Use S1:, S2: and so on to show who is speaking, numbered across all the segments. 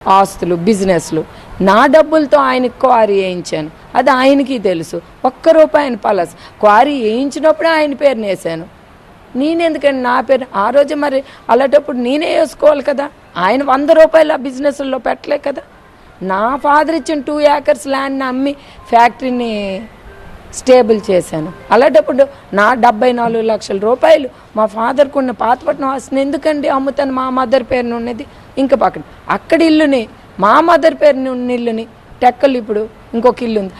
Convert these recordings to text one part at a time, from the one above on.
S1: ఆస్తులు, బిజినెస్లు. నా డబ్బులతో ఆయనకి క్వారీ వేయించాను, అది ఆయనకి తెలుసు. ₹1 పలస్ క్వారీ వేయించినప్పుడే ఆయన పేరుని వేసాను. నేనెందుకండి నా పేరు ఆ రోజు మరి అలాంటప్పుడు నేనే వేసుకోవాలి కదా. ఆయన ₹100 ఆ బిజినెస్లో పెట్టలే కదా. నా ఫాదర్ ఇచ్చిన 2 acres ల్యాండ్ని అమ్మి ఫ్యాక్టరీని స్టేబుల్ చేశాను. అలాంటప్పుడు నా ₹74 లక్షల మా ఫాదర్కు ఉన్న పాతపట్నం ఆస్తిని ఎందుకండి అమ్ముతాను? మా మదర్ పేరుని ఉన్నది ఇంకా పక్కన అక్కడ ఇల్లుని, మా మదర్ పేరుని ఉన్న ఇల్లుని, టెక్కలు ఇప్పుడు ఇంకొక ఇల్లు ఉంది,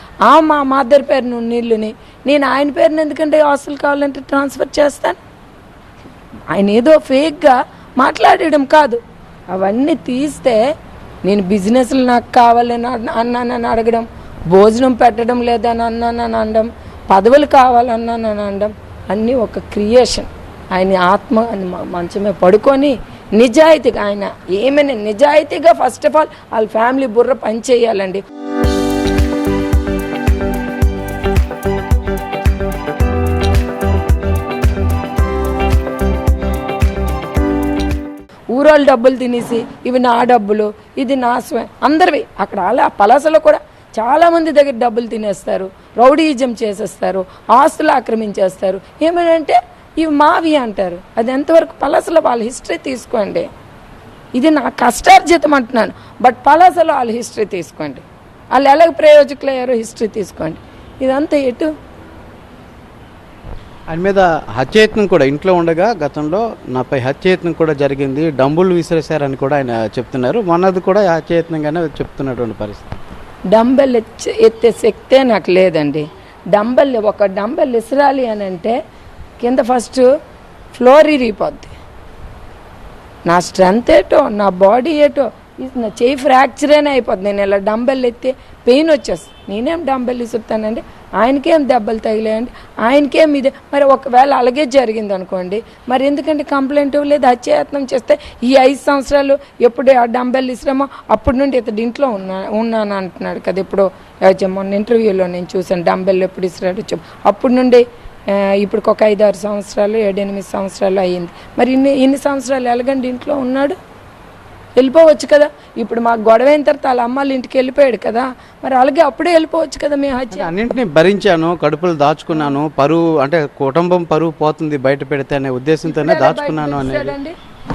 S1: మా మదర్ పేరుని ఉన్న ఇల్లుని నేను ఆయన పేరుని ఎందుకంటే ఆస్తులు కావాలంటే ట్రాన్స్ఫర్ చేస్తాను. ఆయన ఏదో ఫేక్గా మాట్లాడడం కాదు. అవన్నీ తీస్తే నేను బిజినెస్లు నాకు కావాలని అన్నానని అడగడం, భోజనం పెట్టడం లేదని అన్నానని అనడం, పదవులు కావాలన్నానని అనడం అన్నీ ఒక క్రియేషన్. ఆయన ఆత్మ మంచమే పడుకొని నిజాయితీగా, ఆయన ఏమైనా నిజాయితీగా ఫస్ట్ ఆఫ్ ఆల్ వాళ్ళ ఫ్యామిలీ బుర్ర పని చేయాలండి. ఊరోళ్ళు డబ్బులు తినేసి ఇవి నా డబ్బులు, ఇది నా అందరివి. అక్కడ అలా పలాసలో కూడా చాలామంది దగ్గర డబ్బులు తినేస్తారు, రౌడీయిజం చేసేస్తారు, ఆస్తులు ఆక్రమించేస్తారు. ఏమంటే ఇవి మావి అంటారు. అది ఎంతవరకు? పలాసలో వాళ్ళ హిస్టరీ తీసుకోండి. ఇది నా కష్టార్జితం అంటున్నాను, బట్ పలాసలో వాళ్ళ హిస్టరీ తీసుకోండి. వాళ్ళు ఎలాగ ప్రయోజకులు అయ్యారో హిస్టరీ తీసుకోండి. ఇదంతా ఎటు?
S2: ఆయన మీద హత్యయత్నం కూడా ఇంట్లో ఉండగా గతంలో నాపై హత్యయత్నం కూడా జరిగింది, డంబుల్ విసిరేశారని కూడా ఆయన చెప్తున్నారు. మొన్నది కూడా హత్యయత్నంగానే చెప్తున్నటువంటి పరిస్థితి.
S1: డంబెల్ ఎత్తే శక్తే నాకు లేదండి. ఒక డంబెల్ విసిరాలి అని అంటే కింద ఫస్ట్ ఫ్లోర్ ఇరిగిపోద్ది. నా స్ట్రెంత్ ఏటో, నా బాడీ ఏటో, నా చేయి ఫ్రాక్చరేనే అయిపోద్ది. నేను ఇలా డంబెల్ ఎత్తే పెయిన్ వచ్చేస్తుంది. నేనేం డంబెల్ ఇసురుతానండి? ఆయనకేం దెబ్బలు తగిలాయండి? ఆయనకేం ఇదే? మరి ఒకవేళ అలాగే జరిగింది అనుకోండి, మరి ఎందుకంటే కంప్లైంట్ ఇవ్వలేదు? హత్యాయత్నం చేస్తే ఈ 5 సంవత్సరాలు ఎప్పుడు ఆ డంబెల్ ఇసిరామో అప్పటి నుండి ఇతడు ఇంట్లో ఉన్నాను అంటున్నాడు కదా. ఇప్పుడు మొన్న ఇంటర్వ్యూలో నేను చూసాను, డంబెల్ ఎప్పుడు ఇసిరాడు అప్పటి నుండి ఇప్పుడు ఒక 5-6 సంవత్సరాలు 7-8 సంవత్సరాలు అయ్యింది. మరి ఇన్ని సంవత్సరాలు ఎలాగండి ఇంట్లో ఉన్నాడు? వెళ్ళిపోవచ్చు కదా. ఇప్పుడు మాకు గొడవ అయిన తర్వాత వాళ్ళ అమ్మాళ్ళ ఇంటికి వెళ్ళిపోయాడు కదా, మరి అలాగే అప్పుడే వెళ్ళిపోవచ్చు కదా. మేము
S2: అన్నింటినీ భరించాను, కడుపులు దాచుకున్నాను, పరువు అంటే కుటుంబం పరువు పోతుంది బయట పెడితే అనే ఉద్దేశంతోనే దాచుకున్నాను అనేది.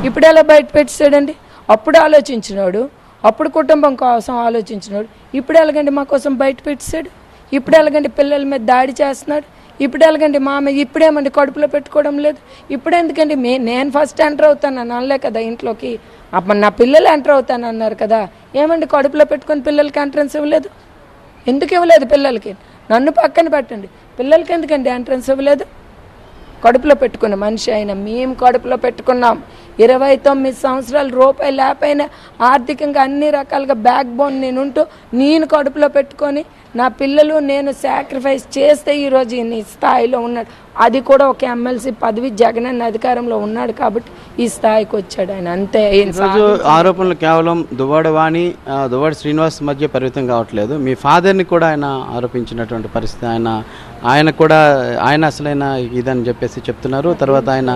S1: ఇప్పుడు ఎలా బయట పెట్టాడండి? అప్పుడు ఆలోచించినాడు, అప్పుడు కుటుంబం కోసం ఆలోచించినాడు. ఇప్పుడు ఎలాగండి మా కోసం బయట పెట్టాడు? ఇప్పుడు ఎలాగండి పిల్లల మీద దాడి చేస్తున్నాడు? ఇప్పుడు ఎలాగండి మామయ్య ఇప్పుడేమండి కడుపులో పెట్టుకోవడం లేదు? ఇప్పుడు ఎందుకండి నేను ఫస్ట్ ఎంటర్ అవుతాను అనలే కదా ఇంట్లోకి. అప్పుడు నా పిల్లలు ఎంటర్ అవుతాను అన్నారు కదా. ఏమండి కడుపులో పెట్టుకొని పిల్లలకి ఎంట్రన్స్ ఇవ్వలేదు? ఎందుకు ఇవ్వలేదు పిల్లలకి? నన్ను పక్కన పెట్టండి, పిల్లలకి ఎందుకండి ఎంట్రన్స్ ఇవ్వలేదు? కడుపులో పెట్టుకున్న మనిషి అయినా మేము కడుపులో పెట్టుకున్నాం. 29 సంవత్సరాలు రూపాయలు లేకపోయినా ఆర్థికంగా అన్ని రకాలుగా బ్యాక్ బోన్ నేనుంటూ నేను కడుపులో పెట్టుకొని నా పిల్లలు నేను సాక్రిఫైస్ చేస్తే ఈరోజు ఈ స్థాయిలో ఉన్నాడు. అది కూడా ఒక ఎమ్మెల్సీ పదవి, జగన్ అన్న అధికారంలో ఉన్నాడు కాబట్టి ఈ స్థాయికి వచ్చాడు ఆయన. అంతే.
S2: ఆరోపణలు కేవలం దువ్వాడ వాణి, దువ్వాడ శ్రీనివాస్ మధ్య పరిమితం కావట్లేదు. మీ ఫాదర్ని కూడా ఆయన ఆరోపించినటువంటి పరిస్థితి. ఆయన కూడా ఆయన అసలైన ఇదని చెప్పేసి చెప్తున్నారు. తర్వాత ఆయన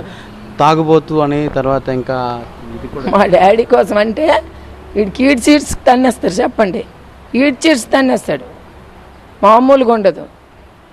S2: తాగుబోతు అని, తర్వాత ఇంకా ఇది కూడా
S1: మా డాడీ కోసం అంటే వీడికి ఈడ్ సీడ్స్ తన్నేస్తారు. చెప్పండి, ఈడ్ సీడ్స్ తన్నేస్తాడు, మామూలుగా ఉండదు.